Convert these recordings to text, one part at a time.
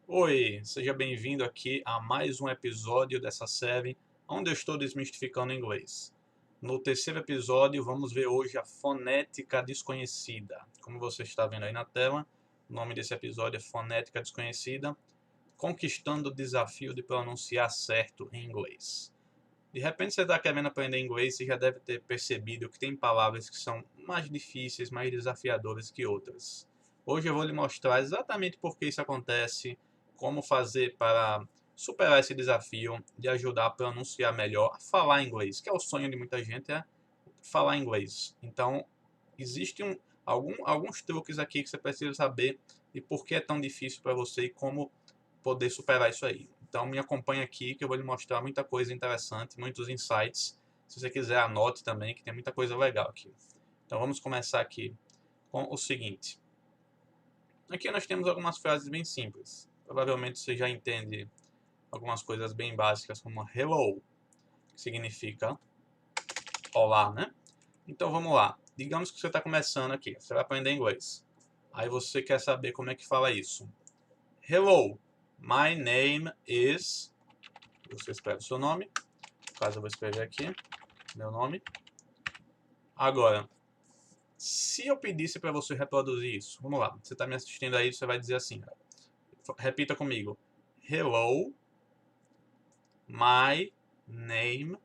Oi, seja bem-vindo aqui a mais um episódio dessa série onde eu estou desmistificando inglês. No terceiro episódio, vamos ver hoje a fonética desconhecida. Como você está vendo aí na tela, o nome desse episódio é Fonética Desconhecida, conquistando o desafio de pronunciar certo em inglês. De repente você está querendo aprender inglês e já deve ter percebido que tem palavras que são mais difíceis, mais desafiadoras que outras. Hoje eu vou lhe mostrar exatamente por que isso acontece, como fazer para superar esse desafio de ajudar a pronunciar melhor, a falar inglês, que é o sonho de muita gente, é falar inglês. Então, existem alguns truques aqui que você precisa saber e por que é tão difícil para você e como poder superar isso aí. Então me acompanha aqui que eu vou lhe mostrar muita coisa interessante, muitos insights. Se você quiser, anote também que tem muita coisa legal aqui. Então vamos começar aqui com o seguinte. Aqui nós temos algumas frases bem simples. Provavelmente você já entende algumas coisas bem básicas como hello, que significa olá, né? Então vamos lá. Digamos que você está começando aqui, você vai aprender inglês. Aí você quer saber como é que fala isso. Hello, my name is... Você escreve o seu nome. No caso eu vou escrever aqui, meu nome. Agora, se eu pedisse para você reproduzir isso, vamos lá, você está me assistindo aí, você vai dizer assim, repita comigo. Hello, my name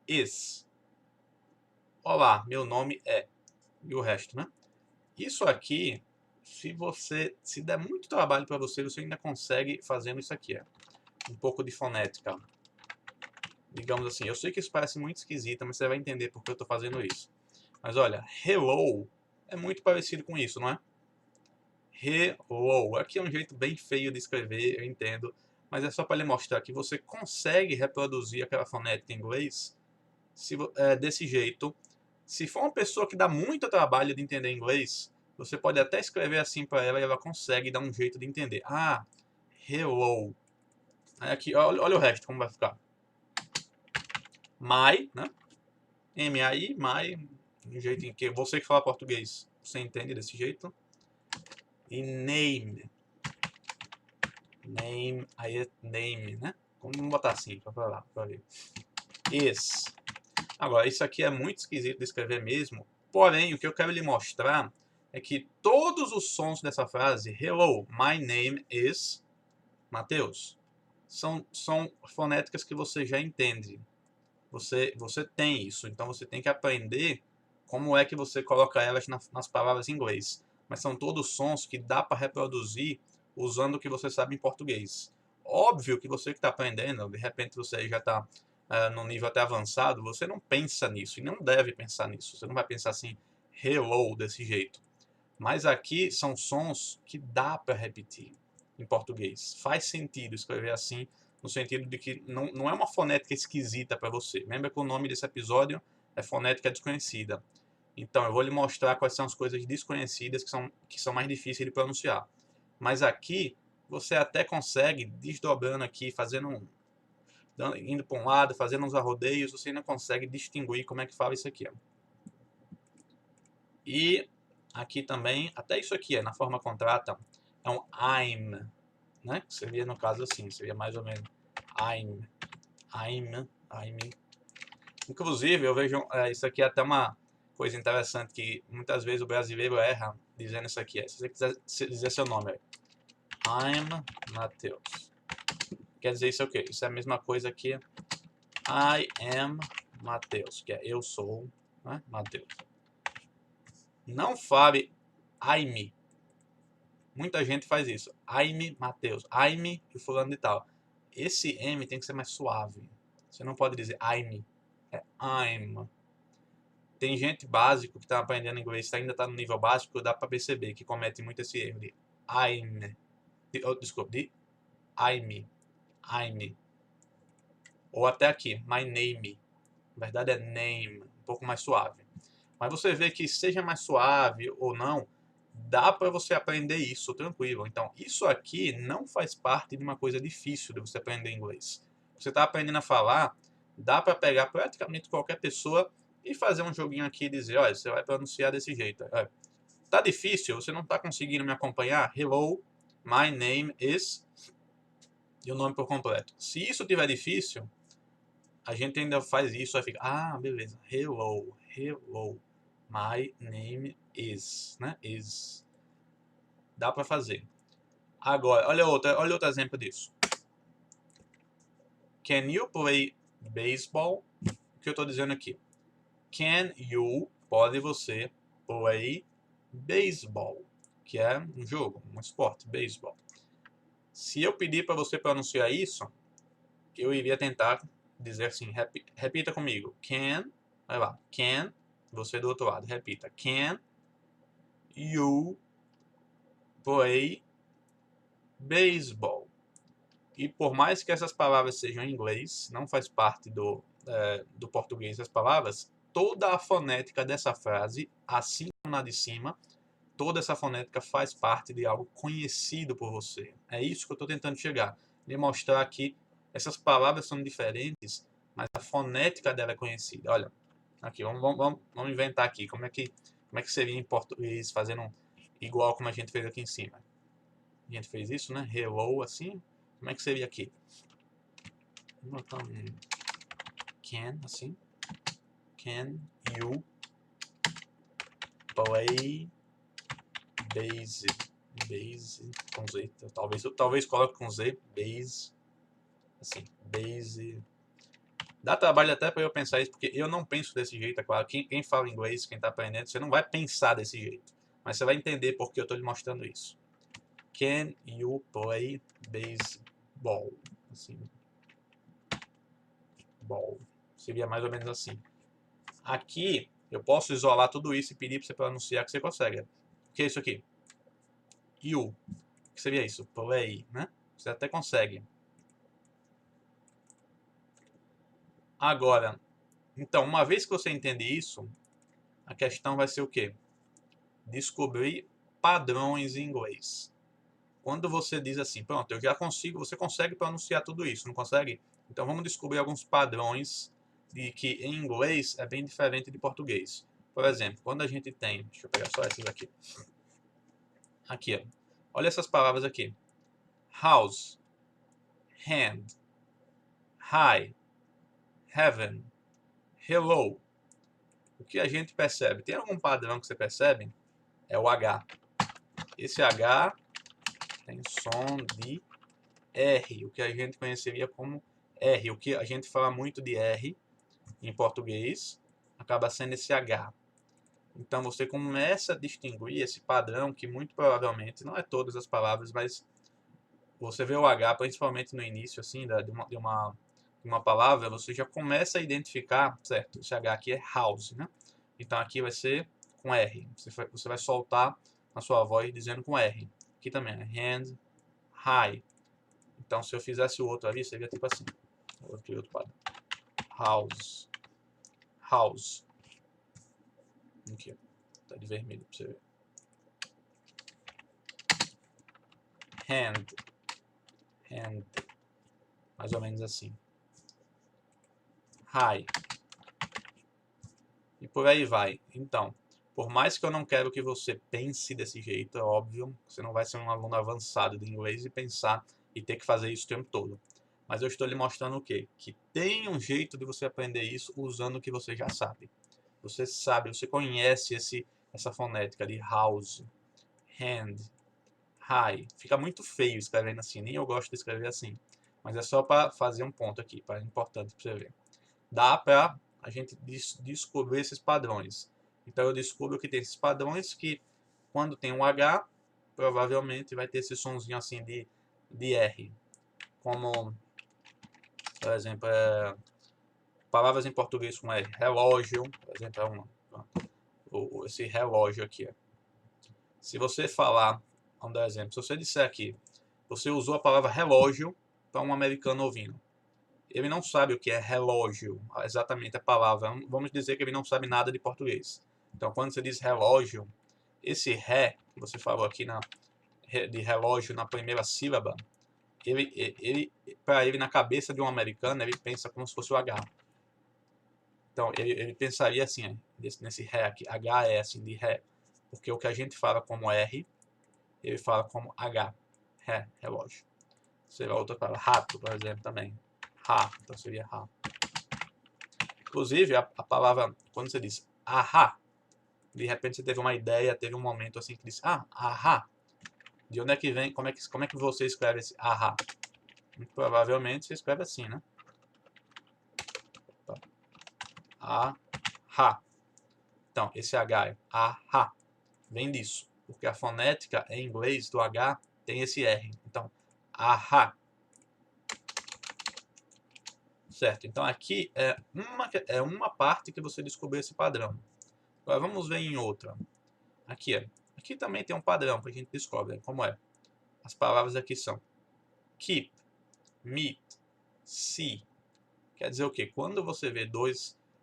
is. Olá, meu nome é. E o resto, né? Isso aqui, se der muito trabalho para você, você ainda consegue fazendo isso aqui, um pouco de fonética. Digamos assim, eu sei que isso parece muito esquisito, mas você vai entender por que eu estou fazendo isso. Mas olha, hello é muito parecido com isso, não é? Hello. Aqui é um jeito bem feio de escrever, eu entendo. Mas é só para lhe mostrar que você consegue reproduzir aquela fonética em inglês desse jeito. Se for uma pessoa que dá muito trabalho de entender inglês, você pode até escrever assim para ela e ela consegue dar um jeito de entender. Ah, hello. Aí aqui, olha o resto como vai ficar. My, né? M-A-I, my, um jeito em que você que fala português, você entende desse jeito. E name. Name, aí é name, né? Vamos botar assim para falar, para ver. Is. Agora, isso aqui é muito esquisito de escrever mesmo, porém, o que eu quero lhe mostrar é que todos os sons dessa frase, hello, my name is Mateus, são fonéticas que você já entende. Você tem isso, então você tem que aprender como é que você coloca elas nas palavras em inglês. Mas são todos sons que dá para reproduzir usando o que você sabe em português. Óbvio que você que está aprendendo, de repente você já está num nível até avançado, você não pensa nisso e não deve pensar nisso. Você não vai pensar assim, hello, desse jeito. Mas aqui são sons que dá para repetir em português. Faz sentido escrever assim, no sentido de que não é uma fonética esquisita para você. Lembra que o nome desse episódio é Fonética Desconhecida. Então, eu vou lhe mostrar quais são as coisas desconhecidas que são mais difíceis de pronunciar. Mas aqui, você até consegue, desdobrando aqui, indo para um lado, fazendo uns arrodeios, você ainda consegue distinguir como é que fala isso aqui. Ó. E aqui também, até isso aqui, na forma contrata, é um I'm, né? Que seria no caso assim, seria mais ou menos I'm. Inclusive, eu vejo isso aqui é até uma coisa interessante que muitas vezes o brasileiro erra dizendo isso aqui. Se você quiser dizer seu nome, I'm Mateus. Quer dizer isso é o quê? Isso é a mesma coisa que I am Mateus, que é eu sou, né, Mateus. Não fale I'm. Muita gente faz isso. I'm Mateus. I'm e fulano de tal. Esse M tem que ser mais suave. Você não pode dizer I'm. É I'm. Tem gente básico que está aprendendo inglês, ainda está no nível básico, dá para perceber que comete muito esse erro de I'm. Desculpa, de I'm. Ou até aqui, my name. Na verdade é name, um pouco mais suave. Mas você vê que seja mais suave ou não, dá para você aprender isso tranquilo. Então, isso aqui não faz parte de uma coisa difícil de você aprender inglês. Você está aprendendo a falar, dá para pegar praticamente qualquer pessoa e fazer um joguinho aqui e dizer, olha, você vai pronunciar desse jeito. Tá difícil? Você não está conseguindo me acompanhar? Hello, my name is... e o nome por completo. Se isso tiver difícil, a gente ainda faz isso, aí fica, ah, beleza, hello, hello, my name is, né, is. Dá para fazer. Agora, olha outro exemplo disso. Can you play baseball? O que eu estou dizendo aqui? Can you, pode você, play baseball, que é um jogo, um esporte, baseball. Se eu pedir para você pronunciar isso, eu iria tentar dizer assim, repita comigo. Can, vai lá, can, você do outro lado, repita. Can you play baseball? E por mais que essas palavras sejam em inglês, não faz parte do português as palavras, toda a fonética dessa frase, assim como na de cima, toda essa fonética faz parte de algo conhecido por você. É isso que eu estou tentando chegar. De mostrar que essas palavras são diferentes, mas a fonética dela é conhecida. Olha, aqui, vamos inventar aqui. Como é que seria em português, fazendo igual como a gente fez aqui em cima? A gente fez isso, né? Hello, assim. Como é que seria aqui? Vou botar um can, assim. Can you play base com Z? Talvez coloque com Z, base, assim, base. Dá trabalho até para eu pensar isso, porque eu não penso desse jeito, é claro. Quem fala inglês, quem está aprendendo, você não vai pensar desse jeito. Mas você vai entender porque eu estou lhe mostrando isso. Can you play baseball? Assim, ball. Seria mais ou menos assim. Aqui, eu posso isolar tudo isso e pedir para você pronunciar que você consegue. O que é isso aqui? You. O que seria isso? Play, né? Você até consegue. Agora, então, uma vez que você entende isso, a questão vai ser o quê? Descobrir padrões em inglês. Quando você diz assim, pronto, eu já consigo, você consegue pronunciar tudo isso, não consegue? Então vamos descobrir alguns padrões de que em inglês é bem diferente de português. Por exemplo, quando a gente tem, deixa eu pegar só essas aqui. Aqui, ó. Olha essas palavras aqui. House, hand, high, heaven, hello. O que a gente percebe? Tem algum padrão que você percebe? É o H. Esse H tem som de R, o que a gente conheceria como R. O que a gente fala muito de R em português acaba sendo esse H. Então você começa a distinguir esse padrão que muito provavelmente, não é todas as palavras, mas você vê o H, principalmente no início assim, de uma palavra, você já começa a identificar, certo, esse H aqui é house, né? Então aqui vai ser com R. Você vai soltar a sua voz dizendo com R. Aqui também é hand, high. Então se eu fizesse o outro ali, seria tipo assim. Outro padrão. House. House. Aqui, tá de vermelho pra você ver. Hand. Hand. Mais ou menos assim. High. E por aí vai. Então, por mais que eu não quero que você pense desse jeito, é óbvio, você não vai ser um aluno avançado de inglês e pensar e ter que fazer isso o tempo todo. Mas eu estou lhe mostrando o quê? Que tem um jeito de você aprender isso usando o que você já sabe. Você sabe, você conhece essa fonética de house, hand, high. Fica muito feio escrevendo assim, nem eu gosto de escrever assim. Mas é só para fazer um ponto aqui, para importante para você ver. Dá para a gente descobrir esses padrões. Então eu descubro que tem esses padrões que quando tem um H, provavelmente vai ter esse sonzinho assim de R. Como, por exemplo, palavras em português com R. Relógio, por exemplo, é uma. Esse relógio aqui. Se você falar, vamos dar exemplo, se você disser aqui, você usou a palavra relógio para um americano ouvindo. Ele não sabe o que é relógio, exatamente a palavra. Vamos dizer que ele não sabe nada de português. Então, quando você diz relógio, esse ré que você falou aqui de relógio na primeira sílaba, para ele, na cabeça de um americano, ele pensa como se fosse o H. Então, ele pensaria assim, nesse ré aqui. H é assim, de ré. Porque o que a gente fala como R, ele fala como H. Ré, relógio. Seria outra palavra. Rato, por exemplo, também. Ra, então seria ra. Inclusive, a palavra, quando você diz ahá, de repente você teve uma ideia, teve um momento assim que disse, ahá. De onde é que vem, como é que você escreve esse ahá? Muito provavelmente você escreve assim, né? Ahá. Então, esse H é ahá. Vem disso. Porque a fonética em inglês do H tem esse R. Então, ahá. Certo? Então, aqui é uma parte que você descobriu esse padrão. Agora, vamos ver em outra. Aqui também tem um padrão que a gente descobre. Como é? As palavras aqui são keep, meet, see. Quer dizer o quê? Quando você vê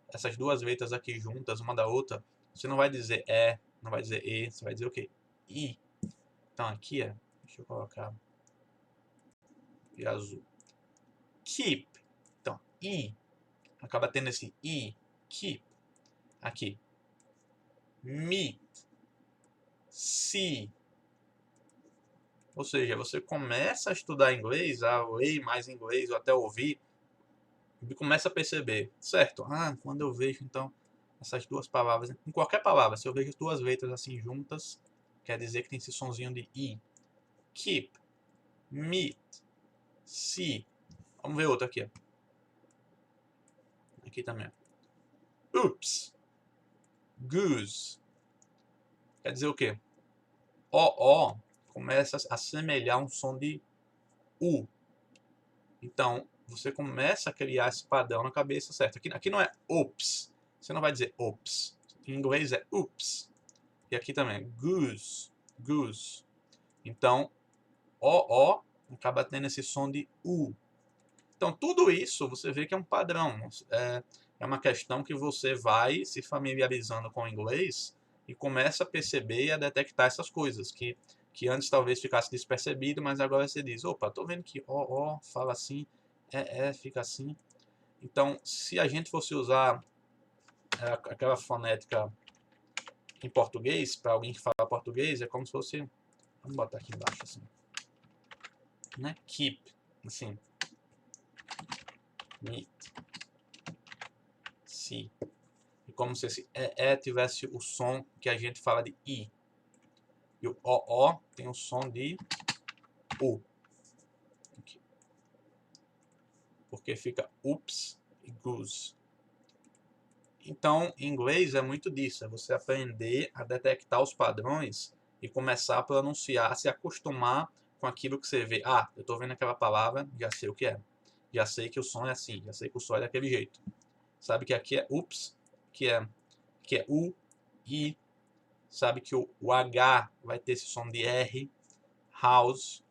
essas duas letras aqui juntas, uma da outra, você não vai dizer não vai dizer e, você vai dizer o quê? I. Então aqui deixa eu colocar de azul. Keep. Então, I. Acaba tendo esse I. Keep. Aqui. Meet. See. Ou seja, você começa a estudar inglês, a ler mais inglês, ou até ouvir, e começa a perceber, certo? Quando eu vejo, então, essas duas palavras, em qualquer palavra, se eu vejo duas letras assim juntas, quer dizer que tem esse sonzinho de I. Keep, meet, see. Vamos ver outro aqui. Aqui também. Oops, goose. Quer dizer o quê? O começa a assemelhar um som de U. Então, você começa a criar esse padrão na cabeça, certo? Aqui não é oops. Você não vai dizer oops. Em inglês é oops. E aqui também, goose, goose. Então, O acaba tendo esse som de U. Então, tudo isso você vê que é um padrão. É uma questão que você vai se familiarizando com o inglês e começa a perceber e a detectar essas coisas que antes talvez ficasse despercebido, mas agora você diz, opa, tô vendo que O fala assim, fica assim. Então, se a gente fosse usar aquela fonética em português, para alguém que fala português, é como se fosse, vamos botar aqui embaixo assim, né? Keep, assim, meet, see. E como se esse tivesse o som que a gente fala de I. E o O tem o som de U. Aqui. Porque fica ups e goose. Então, em inglês é muito disso. É você aprender a detectar os padrões e começar a pronunciar, se acostumar com aquilo que você vê. Eu estou vendo aquela palavra, já sei o que é. Já sei que o som é assim, já sei que o som é daquele jeito. Sabe que aqui é ups, que é U, I. Sabe que o H vai ter esse som de R. House,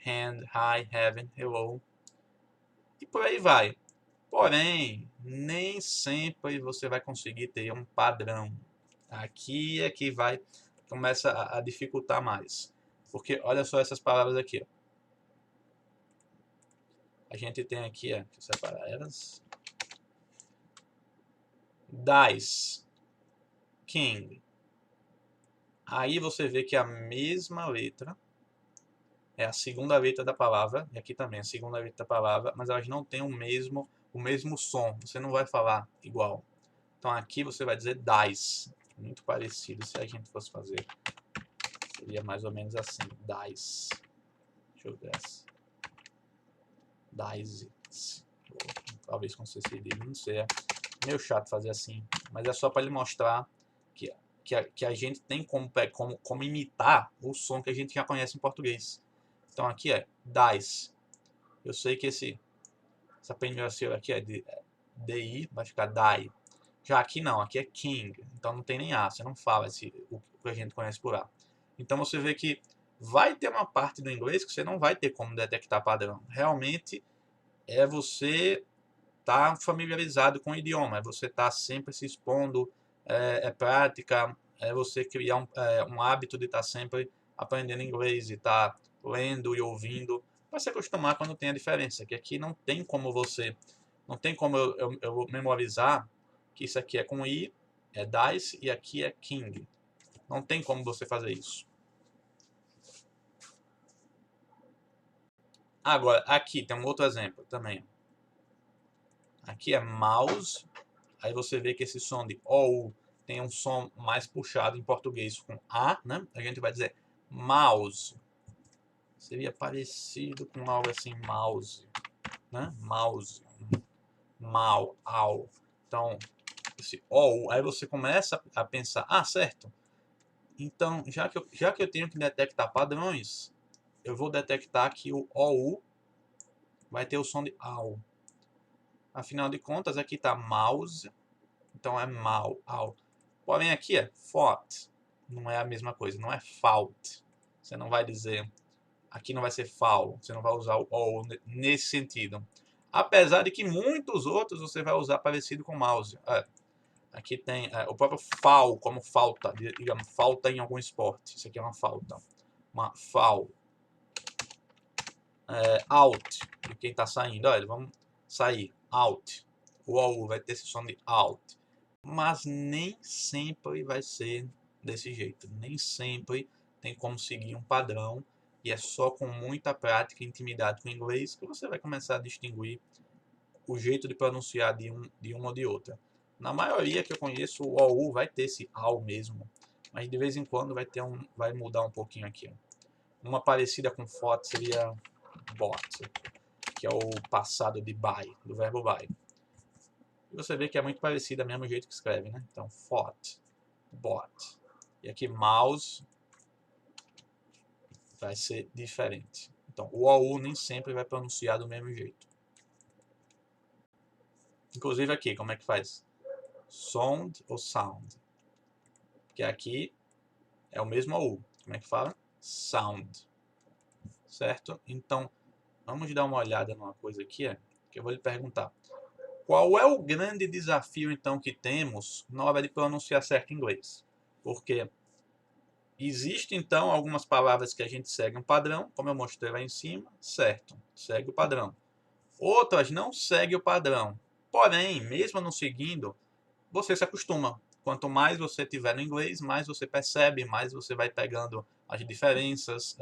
hand, hi, heaven, hello. E por aí vai. Porém, nem sempre você vai conseguir ter um padrão. Aqui é que começa a dificultar mais. Porque olha só essas palavras aqui. A gente tem aqui, deixa eu separar elas. Dice, king. Aí você vê que a mesma letra é a segunda letra da palavra, e aqui também a segunda letra da palavra, mas elas não têm o mesmo som. Você não vai falar igual. Então aqui você vai dizer dice. Muito parecido se a gente fosse fazer. Seria mais ou menos assim. Dice. Deixa eu ver essa. Dice. Talvez com C cedilha, não sei. É meio chato fazer assim. Mas é só para ele mostrar que a gente tem como imitar o som que a gente já conhece em português. Então aqui é dice. Eu sei que essa primeira sílaba aqui é DI, vai ficar die. Já aqui não, aqui é king, então não tem nem A, você não fala o que a gente conhece por A. Então você vê que vai ter uma parte do inglês que você não vai ter como detectar padrão. Realmente é você estar familiarizado com o idioma, é você estar sempre se expondo, prática, é você criar um hábito de estar sempre aprendendo inglês, e estar lendo e ouvindo, para se acostumar quando tem a diferença, que aqui não tem como eu memorizar que isso aqui é com I, é dice, e aqui é king. Não tem como você fazer isso. Agora, aqui tem um outro exemplo também. Aqui é mouse. Aí você vê que esse som de OU tem um som mais puxado em português com A, né? A gente vai dizer mouse. Seria parecido com algo assim, mouse, né? Mouse, mal, ao. Então, esse OU, aí você começa a pensar, ah, certo. Então, já que eu tenho que detectar padrões, eu vou detectar que o OU vai ter o som de AU. Afinal de contas, aqui está mouse, então é mal, ao. Porém, aqui é fault, não é a mesma coisa, não é fault. Você não vai dizer, aqui não vai ser foul, você não vai usar o OU nesse sentido. Apesar de que muitos outros você vai usar parecido com mouse. Aqui tem o próprio foul, como falta, digamos, falta em algum esporte. Isso aqui é uma falta. Uma foul. Out, de quem está saindo. Olha, vamos sair. Out. O OU vai ter esse som de out. Mas nem sempre vai ser desse jeito. Nem sempre tem como seguir um padrão. E é só com muita prática e intimidade com o inglês que você vai começar a distinguir o jeito de pronunciar de uma ou de outra. Na maioria que eu conheço, o OU vai ter esse AU mesmo. Mas de vez em quando vai mudar um pouquinho aqui. Uma parecida com FOT seria BOT, que é o passado de buy, do verbo buy. E você vê que é muito parecido, do mesmo jeito que escreve, né? Então, FOT, BOT. E aqui, mouse, vai ser diferente. Então, o OU nem sempre vai pronunciar do mesmo jeito. Inclusive aqui, como é que faz? Sound ou sound? Porque aqui é o mesmo OU. Como é que fala? Sound. Certo? Então, vamos dar uma olhada numa coisa aqui, que eu vou lhe perguntar. Qual é o grande desafio, então, que temos na hora de pronunciar certo inglês? Porque existe, então, algumas palavras que a gente segue um padrão, como eu mostrei lá em cima, certo, segue o padrão. Outras não seguem o padrão. Porém, mesmo não seguindo, você se acostuma. Quanto mais você tiver no inglês, mais você percebe, mais você vai pegando as diferenças,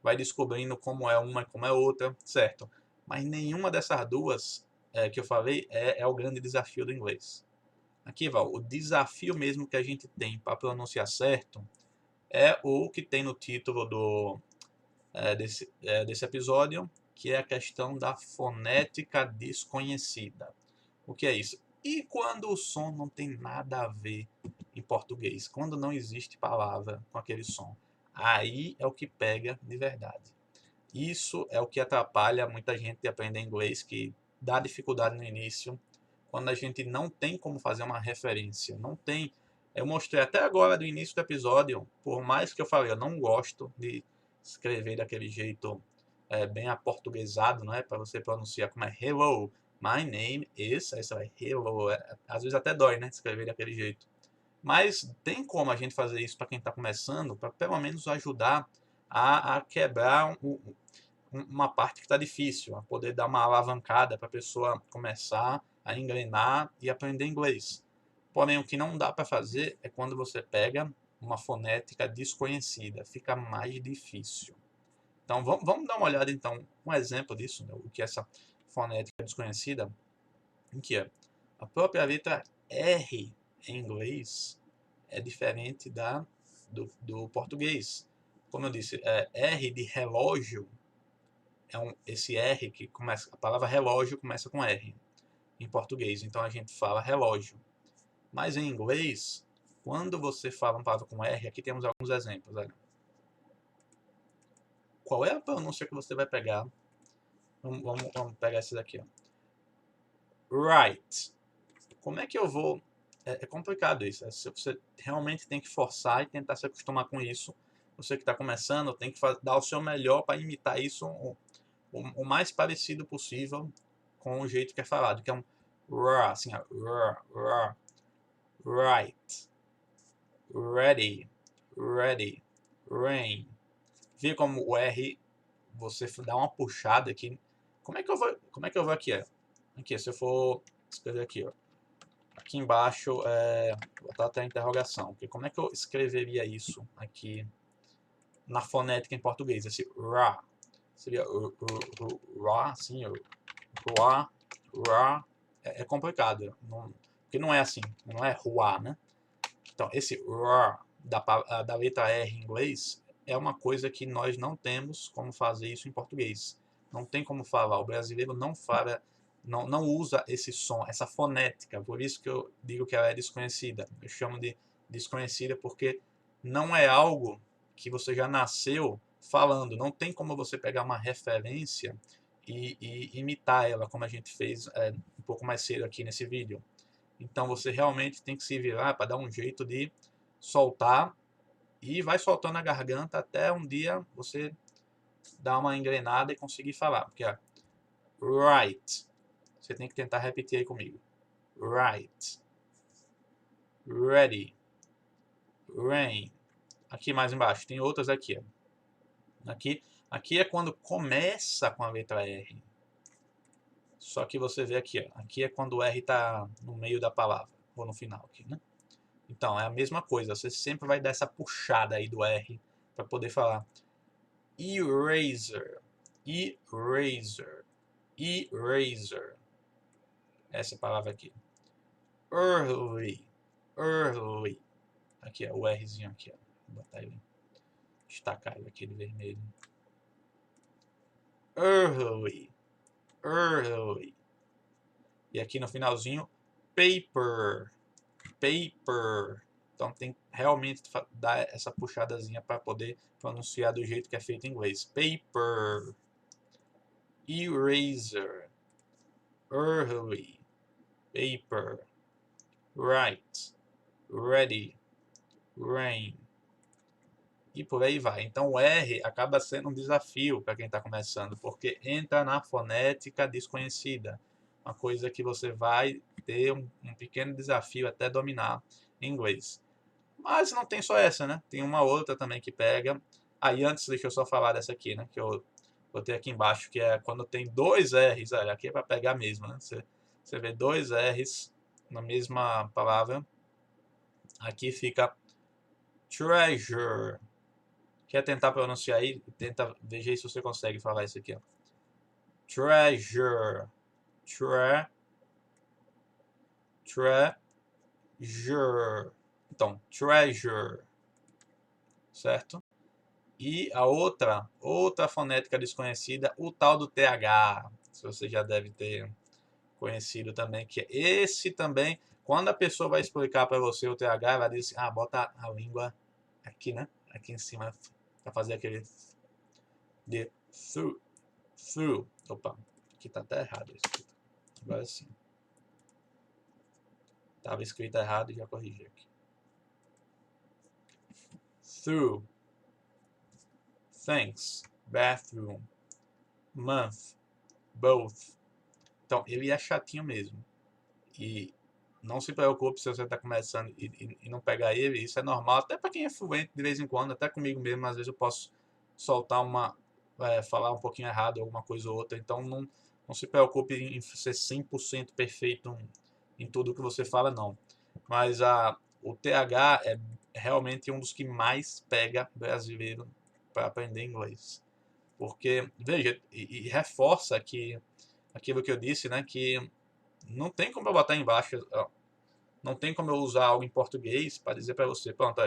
vai descobrindo como é uma e como é outra, certo? Mas nenhuma dessas duas que eu falei é o grande desafio do inglês. Aqui, Val, o desafio mesmo que a gente tem para pronunciar certo é o que tem no título desse episódio, que é a questão da fonética desconhecida. O que é isso? E quando o som não tem nada a ver em português? Quando não existe palavra com aquele som? Aí é o que pega de verdade. Isso é o que atrapalha muita gente de aprender inglês, que dá dificuldade no início, quando a gente não tem como fazer uma referência. Não tem. Eu mostrei até agora do início do episódio, por mais que eu falei, eu não gosto de escrever daquele jeito bem aportuguesado, não é? Para você pronunciar como é hello, my name is, aí você vai hello, às vezes até dói, né? Escrever daquele jeito. Mas tem como a gente fazer isso para quem está começando, para pelo menos ajudar a quebrar uma parte que está difícil, a poder dar uma alavancada para a pessoa começar a engrenar e aprender inglês. Porém, o que não dá para fazer é quando você pega uma fonética desconhecida, fica mais difícil. Então, vamos dar uma olhada, então, um exemplo disso, né? O que é essa fonética desconhecida, em que é a própria letra R em inglês é diferente do português. Como eu disse, R de relógio esse R que começa, a palavra relógio começa com R em português, então a gente fala relógio. Mas em inglês, quando você fala uma palavra com R, aqui temos alguns exemplos. Olha. Qual é a pronúncia que você vai pegar? Vamos pegar esses aqui. Ó. Right. Como é que eu vou... É complicado isso. Você realmente tem que forçar e tentar se acostumar com isso. Você que está começando tem que dar o seu melhor para imitar isso o mais parecido possível com o jeito que é falado, que é um r, assim, r, right, ready, ready, rain. Vê como o R você dá uma puxada aqui. Como é que eu vou aqui? Aqui, se eu for escrever aqui, ó. Aqui embaixo, vou botar até a interrogação. Porque como é que eu escreveria isso aqui na fonética em português? Esse ra. Seria ra, assim, ra, ra. É complicado, porque não é assim, não é rua, né? Então, esse ra da letra R em inglês é uma coisa que nós não temos como fazer isso em português. Não tem como falar. O brasileiro não fala, não usa esse som, essa fonética. Por isso que eu digo que ela é desconhecida. Eu chamo de desconhecida porque não é algo que você já nasceu falando. Não tem como você pegar uma referência e imitar ela, como a gente fez um pouco mais cedo aqui nesse vídeo. Então você realmente tem que se virar para dar um jeito de soltar e vai soltando a garganta até um dia você dar uma engrenada e conseguir falar. Porque é right. Você tem que tentar repetir aí comigo. Right. Ready. Rain. Aqui mais embaixo. Tem outras aqui. Ó. Aqui é quando começa com a letra R. Só que você vê aqui. Ó. Aqui é quando o R está no meio da palavra. Ou no final aqui, né? Então, é a mesma coisa. Você sempre vai dar essa puxada aí do R para poder falar. Eraser. Eraser. Eraser. Essa palavra aqui. Early. Early. Aqui, ó, o Rzinho aqui. Ó. Vou botar ele. Destacar ele aqui de vermelho. Early. Early. E aqui no finalzinho, paper. Paper. Então tem que realmente dar essa puxadazinha para poder pronunciar do jeito que é feito em inglês. Paper. Eraser. Early. Paper. Right. Ready. Rain. E por aí vai. Então o R acaba sendo um desafio para quem está começando, porque entra na fonética desconhecida. Uma coisa que você vai ter um pequeno desafio até dominar em inglês. Mas não tem só essa, né? Tem uma outra também que pega. Aí antes, deixa eu só falar dessa aqui, né? Que eu botei aqui embaixo, que é quando tem dois R's. Olha, aqui é para pegar mesmo, né? Você vê dois R's na mesma palavra. Aqui fica treasure. Quer tentar pronunciar aí? Veja aí se você consegue falar isso aqui. Ó. Treasure. Treasure. Então, treasure. Certo? E a outra fonética desconhecida, o tal do TH. Se você já deve ter conhecido também, que é esse também, quando a pessoa vai explicar para você o TH, ela diz assim, bota a língua aqui, né? Aqui em cima, para fazer aquele de through. Opa, aqui tá até errado escrito. Agora sim. Tava escrito errado e já corrigi aqui. Through. Thanks. Bathroom. Month. Both. Então, ele é chatinho mesmo. E não se preocupe se você está começando e não pegar ele. Isso é normal. Até para quem é fluente de vez em quando. Até comigo mesmo. Às vezes eu posso soltar falar um pouquinho errado, alguma coisa ou outra. Então, não se preocupe em ser 100% perfeito em tudo que você fala, não. Mas o TH é realmente um dos que mais pega brasileiro para aprender inglês. Porque, veja, e reforça que aquilo que eu disse, né, que não tem como eu botar embaixo, não tem como eu usar algo em português para dizer para você, pronto,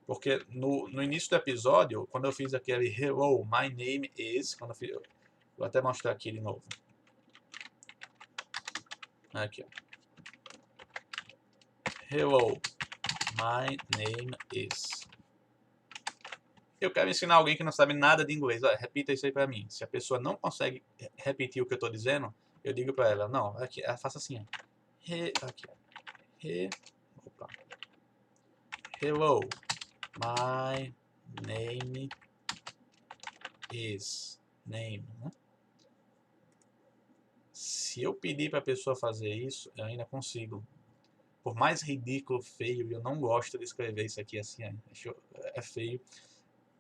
porque no início do episódio, quando eu fiz aquele hello, my name is, vou até mostrar aqui de novo. Aqui, ó. Hello, my name is. Eu quero ensinar alguém que não sabe nada de inglês. Olha, repita isso aí para mim. Se a pessoa não consegue repetir o que eu estou dizendo, eu digo para ela, não, aqui, faça assim, ó. Aqui, ó. Opa. Hello, my name is. Name, né? Se eu pedir para a pessoa fazer isso, eu ainda consigo. Por mais ridículo, feio, eu não gosto de escrever isso aqui assim, é feio.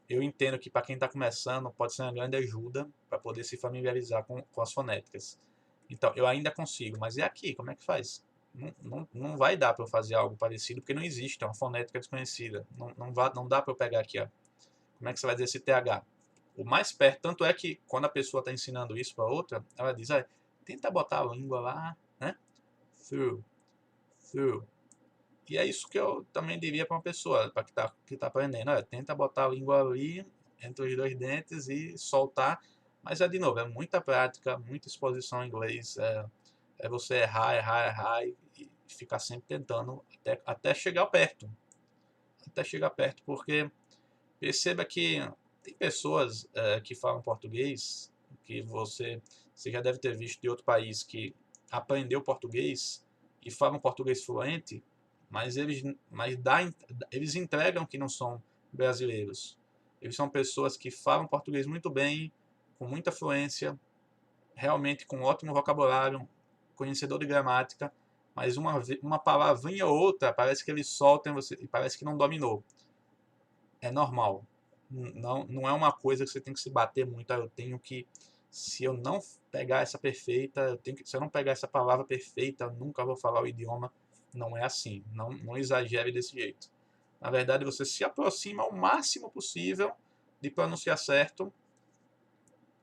Eu entendo que para quem está começando pode ser uma grande ajuda para poder se familiarizar com as fonéticas. Então, eu ainda consigo, mas e aqui? Como é que faz? Não vai dar para eu fazer algo parecido, porque não existe, é uma fonética desconhecida. Não dá para eu pegar aqui, ó. Como é que você vai dizer esse TH? o mais perto. Tanto é que quando a pessoa está ensinando isso para outra, ela diz, ah, tenta botar a língua lá, né? Through, through. E é isso que eu também diria para uma pessoa para que tá aprendendo. Olha, tenta botar a língua ali entre os dois dentes e soltar. Mas é de novo, é muita prática, muita exposição em inglês. É você errar, errar, errar e ficar sempre tentando até chegar perto. Até chegar perto, porque perceba que tem pessoas que falam português, que você já deve ter visto de outro país que aprendeu português e falam português fluente, mas eles entregam que não são brasileiros. Eles são pessoas que falam português muito bem, com muita fluência, realmente com ótimo vocabulário, conhecedor de gramática, mas uma palavrinha ou outra parece que eles soltam e parece que não dominou. É normal. Não é uma coisa que você tem que se bater muito. Eu tenho que, se eu não pegar essa perfeita, se eu não pegar essa palavra perfeita, eu nunca vou falar o idioma. Não é assim. Não exagere desse jeito. Na verdade, você se aproxima ao máximo possível de pronunciar certo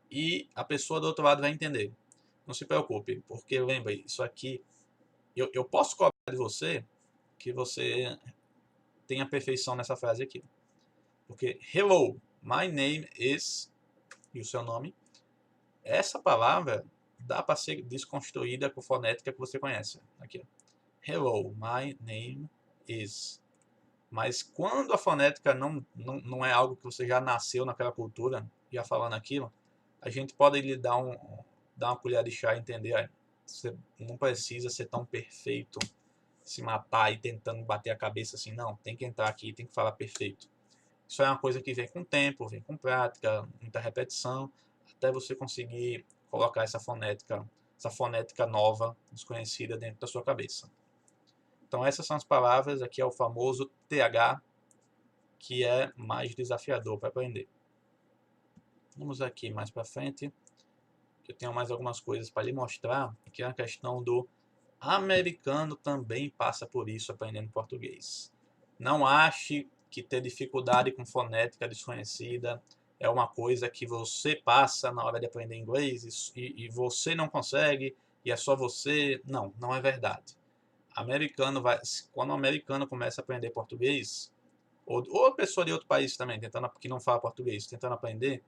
e a pessoa do outro lado vai entender. Não se preocupe, porque lembre, isso aqui, eu posso cobrar de você que você tenha perfeição nessa frase aqui. Porque hello, my name is, e o seu nome, essa palavra dá para ser desconstruída com fonética que você conhece. Aqui, hello, my name is. Mas quando a fonética não é algo que você já nasceu naquela cultura, já falando aquilo, a gente pode lhe dar uma colher de chá e entender. Você não precisa ser tão perfeito, se matar e tentando bater a cabeça assim, não. Tem que entrar aqui, tem que falar perfeito. Isso é uma coisa que vem com tempo, vem com prática, muita repetição, até você conseguir colocar essa fonética nova, desconhecida dentro da sua cabeça. Então essas são as palavras, aqui é o famoso TH, que é mais desafiador para aprender. Vamos aqui mais para frente, que eu tenho mais algumas coisas para lhe mostrar, que é a questão do americano também passa por isso aprendendo português. Não ache que ter dificuldade com fonética desconhecida é uma coisa que você passa na hora de aprender inglês e você não consegue e é só você. Não, não é verdade. Quando o americano começa a aprender português, ou a pessoa de outro país também, que não fala português, tentando aprender,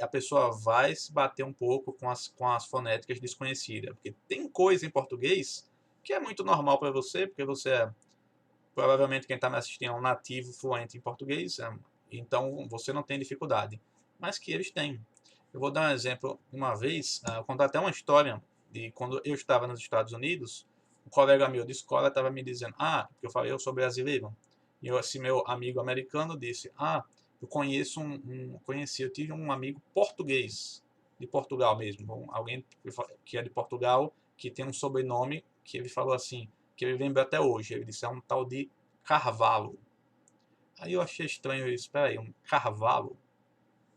a pessoa vai se bater um pouco com as fonéticas desconhecidas. Porque tem coisa em português que é muito normal para você, porque você provavelmente quem está me assistindo é um nativo fluente em português, então você não tem dificuldade. Mas que eles têm. Eu vou dar um exemplo. Uma vez, eu contar até uma história de quando eu estava nos Estados Unidos, um colega meu de escola estava me dizendo, porque eu falei, eu sou brasileiro. E esse meu amigo americano disse, eu tive um amigo português, de Portugal mesmo, alguém que é de Portugal, que tem um sobrenome que ele falou assim, que ele lembra até hoje, ele disse, é um tal de Carvalho. Aí eu achei estranho isso, peraí, um Carvalho?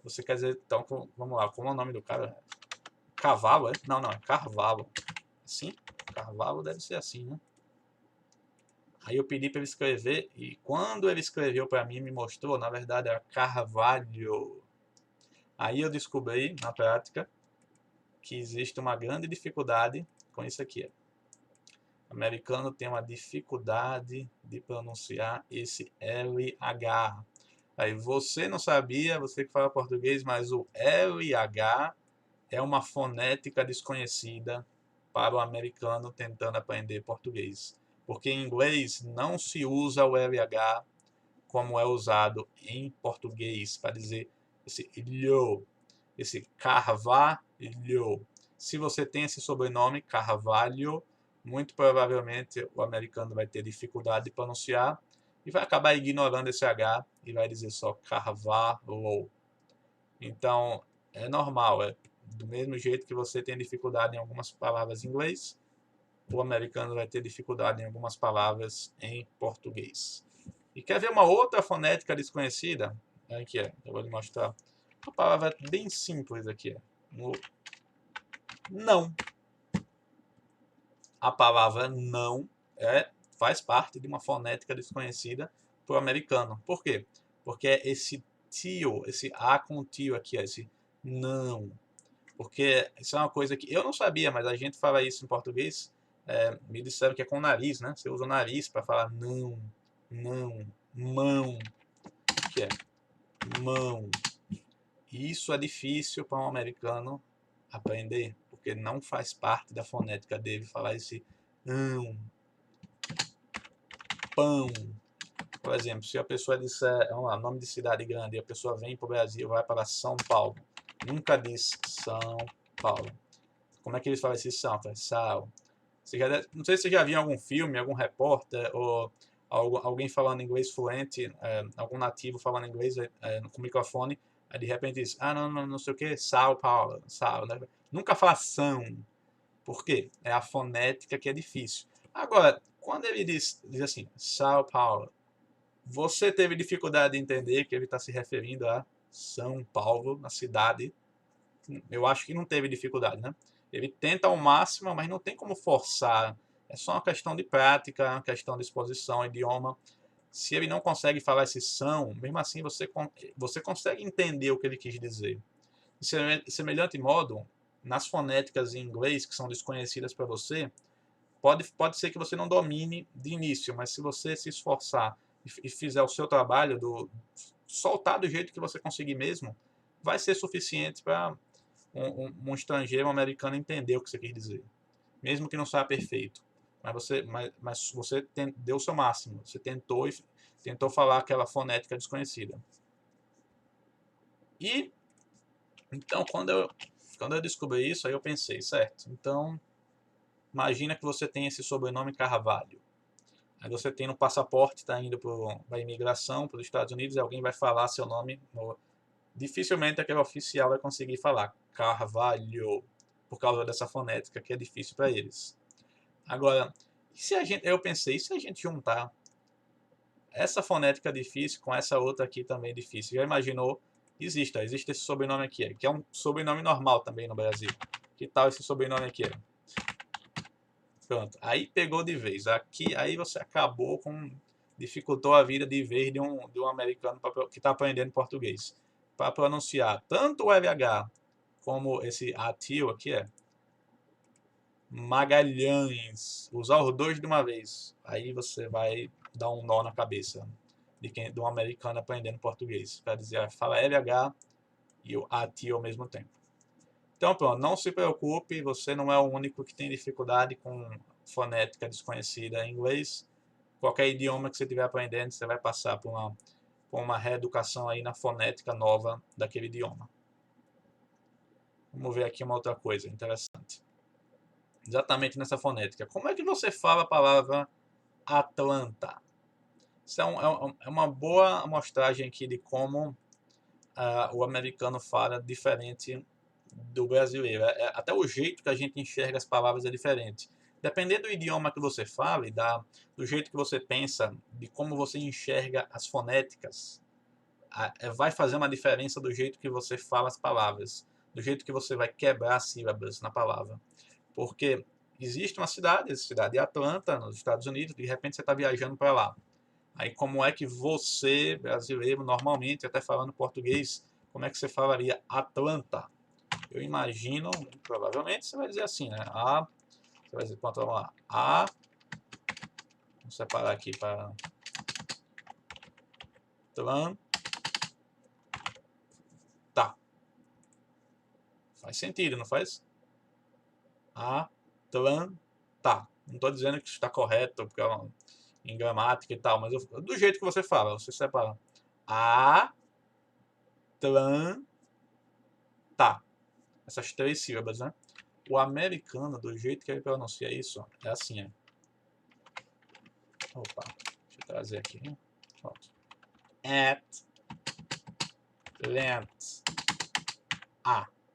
Você quer dizer, então, vamos lá, como é o nome do cara? Cavalo, é? Não, é Carvalho. Sim? Carvalho deve ser assim, né? Aí eu pedi para ele escrever e quando ele escreveu para mim, me mostrou, na verdade era Carvalho. Aí eu descobri, na prática, que existe uma grande dificuldade com isso aqui. O americano tem uma dificuldade de pronunciar esse LH. Aí você não sabia, você que fala português, mas o LH é uma fonética desconhecida para o americano tentando aprender português. Porque em inglês não se usa o LH como é usado em português para dizer esse ilho, esse Carvalho. Se você tem esse sobrenome, Carvalho, muito provavelmente o americano vai ter dificuldade de pronunciar e vai acabar ignorando esse H e vai dizer só Carvalho. Então, é normal, do mesmo jeito que você tem dificuldade em algumas palavras em inglês, o americano vai ter dificuldade em algumas palavras em português. E quer ver uma outra fonética desconhecida? Aqui eu vou lhe mostrar. Uma palavra bem simples aqui. Não. A palavra não faz parte de uma fonética desconhecida para o americano. Por quê? Porque esse tio, esse A com tio aqui, ó, esse não. Porque isso é uma coisa que eu não sabia, mas a gente fala isso em português. Me disseram que é com o nariz, né? Você usa o nariz para falar não, não, mão, que é mão. E isso é difícil para um americano aprender, porque não faz parte da fonética dele falar esse não, pão. Por exemplo, se a pessoa disser nome de cidade grande e a pessoa vem para o Brasil, vai para São Paulo, nunca diz São Paulo. Como é que eles falam esse São? Fala Sal. Não sei se você já viu em algum filme, algum repórter ou alguém falando inglês fluente, algum nativo falando inglês com microfone, aí de repente diz, não, não, não sei o que, São Paulo, Sal, né? Nunca fala São. Por quê? É a fonética que é difícil. Agora, quando ele diz assim, São Paulo, você teve dificuldade de entender que ele está se referindo a São Paulo, na cidade. Eu acho que não teve dificuldade, né? Ele tenta ao máximo, mas não tem como forçar. É só uma questão de prática, uma questão de exposição, idioma. Se ele não consegue falar esse são, mesmo assim você consegue entender o que ele quis dizer. De semelhante modo, nas fonéticas em inglês que são desconhecidas para você, pode ser que você não domine de início, mas se você se esforçar e fizer o seu trabalho, soltar do jeito que você conseguir mesmo, vai ser suficiente para um estrangeiro, um americano, entender o que você quer dizer. Mesmo que não seja perfeito. Mas você deu o seu máximo. Você tentou falar aquela fonética desconhecida. E, então, quando eu descobri isso, aí eu pensei, certo, então, imagina que você tem esse sobrenome Carvalho. Aí você tem no passaporte, está indo para a imigração, para os Estados Unidos, e alguém vai falar seu nome. Dificilmente aquele oficial vai conseguir falar Carvalho, por causa dessa fonética que é difícil para eles. Agora, eu pensei, e se a gente juntar essa fonética difícil com essa outra aqui também difícil? Já imaginou? Existe esse sobrenome aqui, que é um sobrenome normal também no Brasil. Que tal esse sobrenome aqui? Pronto, aí pegou de vez. Aí você dificultou a vida de vez de um americano que está aprendendo português. Para pronunciar tanto o LH como esse ATIO aqui Magalhães. Usar os dois de uma vez. Aí você vai dar um nó na cabeça de um americano aprendendo português. Para dizer, fala LH e o ATIO ao mesmo tempo. Então, pronto, não se preocupe, você não é o único que tem dificuldade com fonética desconhecida em inglês. Qualquer idioma que você estiver aprendendo, você vai passar por uma reeducação aí na fonética nova daquele idioma. Vamos ver aqui uma outra coisa interessante. Exatamente nessa fonética. Como é que você fala a palavra Atlanta? Isso é uma boa amostragem aqui de como o americano fala diferente do brasileiro. Até o jeito que a gente enxerga as palavras é diferente. Dependendo do idioma que você fala e do jeito que você pensa, de como você enxerga as fonéticas, vai fazer uma diferença do jeito que você fala as palavras, do jeito que você vai quebrar as sílabas na palavra. Porque existe uma cidade, a cidade de Atlanta, nos Estados Unidos, de repente você está viajando para lá. Aí como é que você, brasileiro, normalmente, até falando português, como é que você falaria Atlanta? Eu imagino, provavelmente você vai dizer assim, né? Você vai dizer, pronto, vamos lá. Vamos separar aqui para Atlanta. Faz sentido, não faz? Atlanta. Não estou dizendo que está correto, porque em gramática e tal, mas do jeito que você fala, você separa Atlanta. Essas três sílabas, né? O americano, do jeito que ele pronuncia isso, é assim, Opa, deixa eu trazer aqui. Pronto. Atlanta.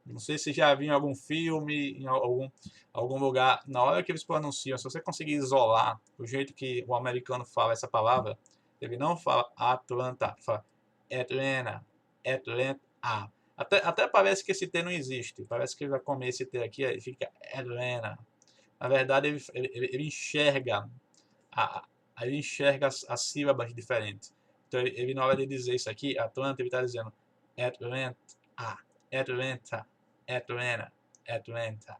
Não sei se já viu em algum filme, em algum lugar, na hora que eles pronunciam, se você conseguir isolar o jeito que o americano fala essa palavra, ele não fala Atlanta, fala Atlanta, Atlanta. Até parece que esse T não existe. Parece que ele vai comer esse T aqui e fica Atlanta. Na verdade, ele enxerga, ele enxerga as sílabas diferentes. Então, ele na hora de dizer isso aqui, Atlanta, ele está dizendo Atlanta, Atlanta, Atlanta, Atlanta.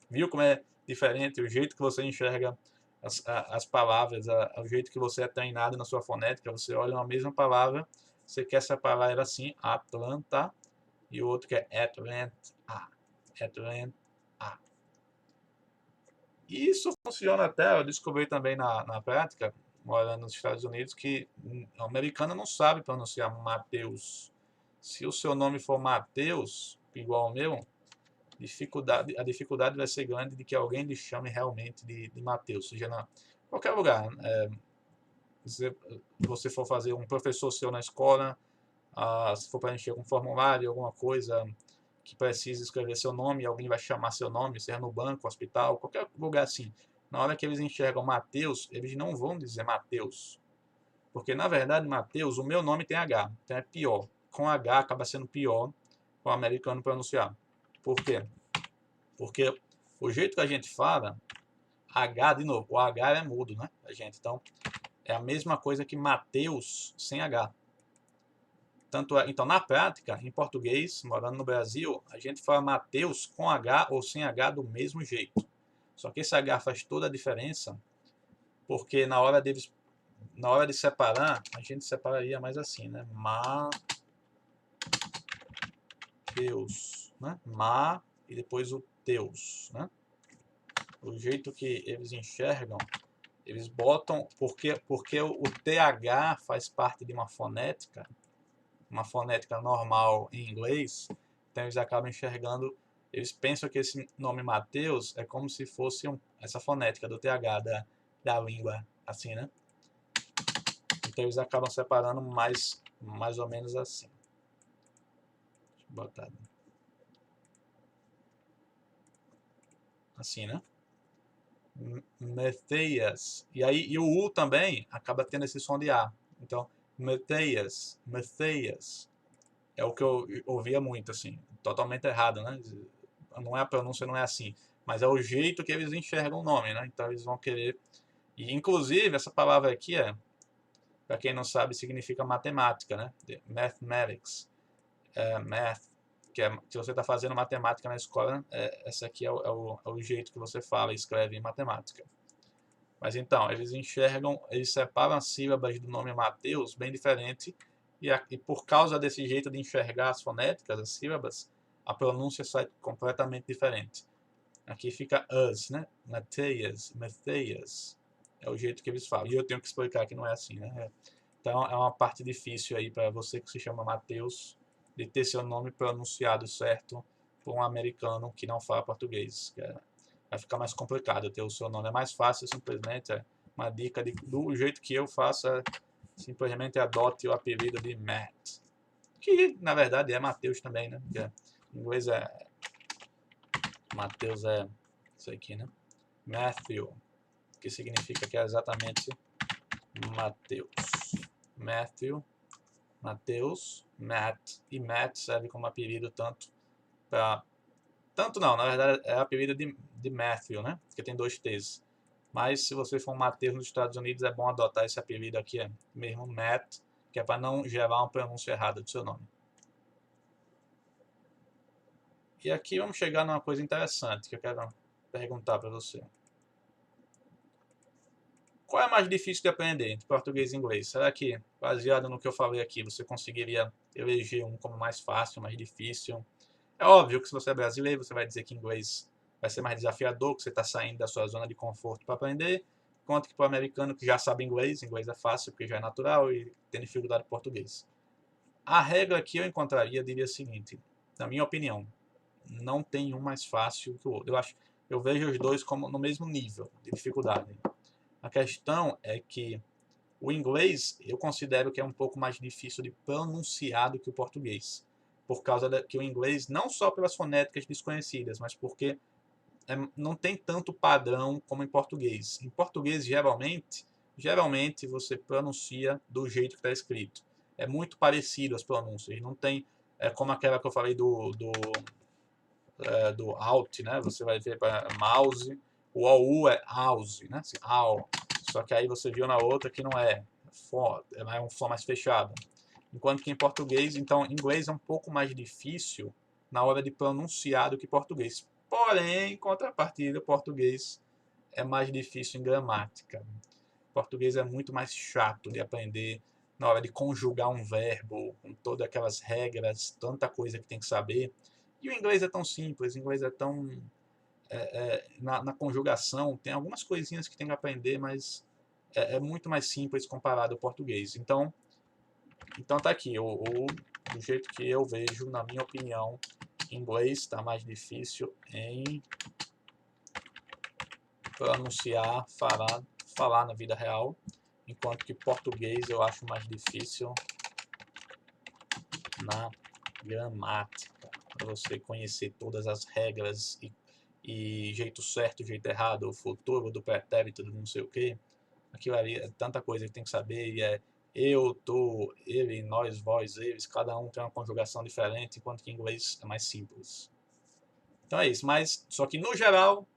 Viu como é diferente o jeito que você enxerga as palavras, o jeito que você é treinado na sua fonética? Você olha uma mesma palavra, você quer separar ela assim, Atlanta, e o outro que é Atlanta, Atlanta. E isso funciona até, eu descobri também na prática, morando nos Estados Unidos, que o americano não sabe pronunciar Mateus. Se o seu nome for Mateus, igual ao meu, a dificuldade vai ser grande de que alguém lhe chame realmente de Mateus, seja em qualquer lugar. Se você for fazer um professor seu na escola, se for preencher algum formulário, alguma coisa que precisa escrever seu nome, alguém vai chamar seu nome, seja no banco, hospital, qualquer lugar assim. Na hora que eles enxergam Mateus, eles não vão dizer Mateus. Porque, na verdade, Mateus, o meu nome tem H, então é pior. Com H acaba sendo pior para o americano pronunciar. Por quê? Porque o jeito que a gente fala, H, de novo, o H é mudo, né, a gente. Então, é a mesma coisa que Mateus sem H. Então, na prática, em português, morando no Brasil, a gente fala Mateus com H ou sem H do mesmo jeito. Só que esse H faz toda a diferença, porque na hora de separar, a gente separaria mais assim, né? Mateus, né? E depois o teus, né? O jeito que eles enxergam, eles botam, porque o TH faz parte de uma fonética normal em inglês, então eles acabam enxergando, eles pensam que esse nome Mateus é como se fosse essa fonética do TH da língua, assim, né? Então eles acabam separando mais ou menos assim. Deixa eu botar assim, né? Matthias. E o U também acaba tendo esse som de A. Então, Matthias. É o que eu ouvia muito, assim. Totalmente errado, né? Não é a pronúncia, não é assim. Mas é o jeito que eles enxergam o nome, né? Então eles vão querer. E, inclusive, essa palavra aqui para quem não sabe, significa matemática, né? Mathematics. Math. Se você está fazendo matemática na escola, essa aqui é o jeito que você fala e escreve em matemática. Mas então, eles separam as sílabas do nome Mateus bem diferente, e por causa desse jeito de enxergar as fonéticas, as sílabas, a pronúncia sai completamente diferente. Aqui fica us, né? Matthias. É o jeito que eles falam. E eu tenho que explicar que não é assim, né? Então é uma parte difícil aí para você que se chama Mateus, de ter seu nome pronunciado certo por um americano que não fala português. Vai ficar mais complicado ter o seu nome. É mais fácil, simplesmente, uma dica do jeito que eu faço, simplesmente adote o apelido de Matt. Que, na verdade, é Mateus também, né? Porque em inglês Mateus é isso aqui, né? Matthew, que significa que é exatamente Mateus. Mateus, Matt. E Matt serve como apelido tanto não, na verdade é apelido de Matthew, né? Porque tem 2 T's. Mas se você for um Mateus nos Estados Unidos, é bom adotar esse apelido aqui, mesmo Matt, que é para não gerar uma pronúncia errada do seu nome. E aqui vamos chegar numa coisa interessante que eu quero perguntar para você. Qual é mais difícil de aprender entre português e inglês? Será que, baseado no que eu falei aqui, você conseguiria eleger um como mais fácil, mais difícil? É óbvio que se você é brasileiro, você vai dizer que inglês vai ser mais desafiador, que você está saindo da sua zona de conforto para aprender, enquanto que para o americano que já sabe inglês é fácil porque já é natural e tem dificuldade em português. A regra que eu encontraria diria o seguinte, na minha opinião, não tem um mais fácil que o outro. Eu vejo os dois como no mesmo nível de dificuldade. A questão é que o inglês eu considero que é um pouco mais difícil de pronunciar do que o português. Por causa que o inglês, não só pelas fonéticas desconhecidas, mas porque não tem tanto padrão como em português. Em português, geralmente você pronuncia do jeito que está escrito. É muito parecido as pronúncias. Não tem, como aquela que eu falei do alt, né? Você vai ver para mouse, o OU é house, né? Assim, au. Só que aí você viu na outra que não é. é um som mais fechado. Enquanto que em português, então, inglês é um pouco mais difícil na hora de pronunciar do que português. Porém, em contrapartida, português é mais difícil em gramática. Português é muito mais chato de aprender na hora de conjugar um verbo, com todas aquelas regras, tanta coisa que tem que saber. E o inglês é tão simples, o inglês é tão... na conjugação, tem algumas coisinhas que tem que aprender, mas é muito mais simples comparado ao português. Então tá aqui, do jeito que eu vejo, na minha opinião, inglês está mais difícil em pronunciar, falar na vida real, enquanto que português eu acho mais difícil na gramática, para você conhecer todas as regras e jeito certo, jeito errado, o futuro do pretérito, do não sei o que. Aquilo ali é tanta coisa que tem que saber, e é eu, tu, ele, nós, vós, eles, cada um tem uma conjugação diferente, enquanto que em inglês é mais simples. Então é isso, mas só que no geral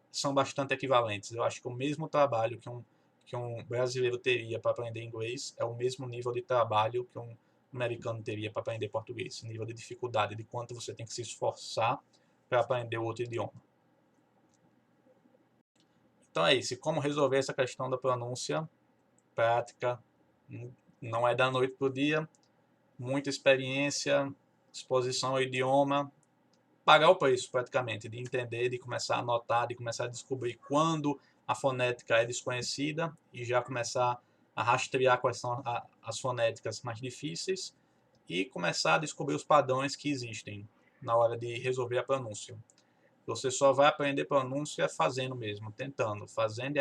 são bastante equivalentes. Eu acho que o mesmo trabalho que um brasileiro teria para aprender inglês é o mesmo nível de trabalho que um americano teria para aprender português. O nível de dificuldade, de quanto você tem que se esforçar para aprender outro idioma. Então é isso. E como resolver essa questão da pronúncia? Prática, não é da noite para o dia, muita experiência, exposição ao idioma, pagar o preço praticamente, de entender, de começar a anotar, de começar a descobrir quando a fonética é desconhecida e já começar a rastrear quais são as fonéticas mais difíceis e começar a descobrir os padrões que existem na hora de resolver a pronúncia. Você só vai aprender pronúncia fazendo mesmo, tentando, fazendo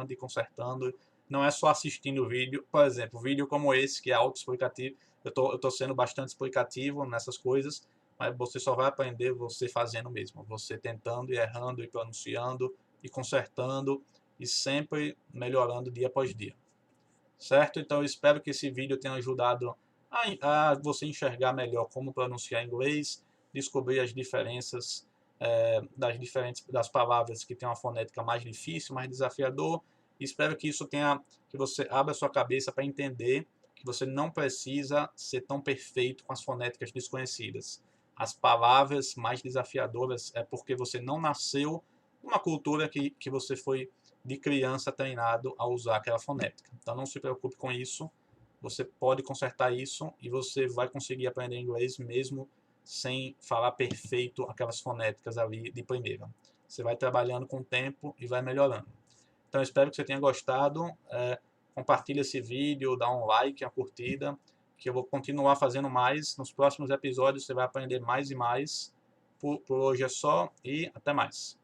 e consertando. Não é só assistindo o vídeo. Por exemplo, vídeo como esse, que é autoexplicativo. Eu tô sendo bastante explicativo nessas coisas, mas você só vai aprender você fazendo mesmo. Você tentando e errando e pronunciando e consertando e sempre melhorando dia após dia. Certo? Então eu espero que esse vídeo tenha ajudado a você enxergar melhor como pronunciar inglês, descobrir as diferenças das palavras que tem uma fonética mais difícil, mais desafiador. E espero que isso que você abra sua cabeça para entender que você não precisa ser tão perfeito com as fonéticas desconhecidas. As palavras mais desafiadoras é porque você não nasceu numa cultura que você foi de criança treinado a usar aquela fonética. Então não se preocupe com isso, você pode consertar isso e você vai conseguir aprender inglês mesmo sem falar perfeito aquelas fonéticas ali de primeira. Você vai trabalhando com o tempo e vai melhorando. Então espero que você tenha gostado. Compartilhe esse vídeo, dá um like, uma curtida, que eu vou continuar fazendo mais. Nos próximos episódios você vai aprender mais e mais. Por hoje é só e até mais.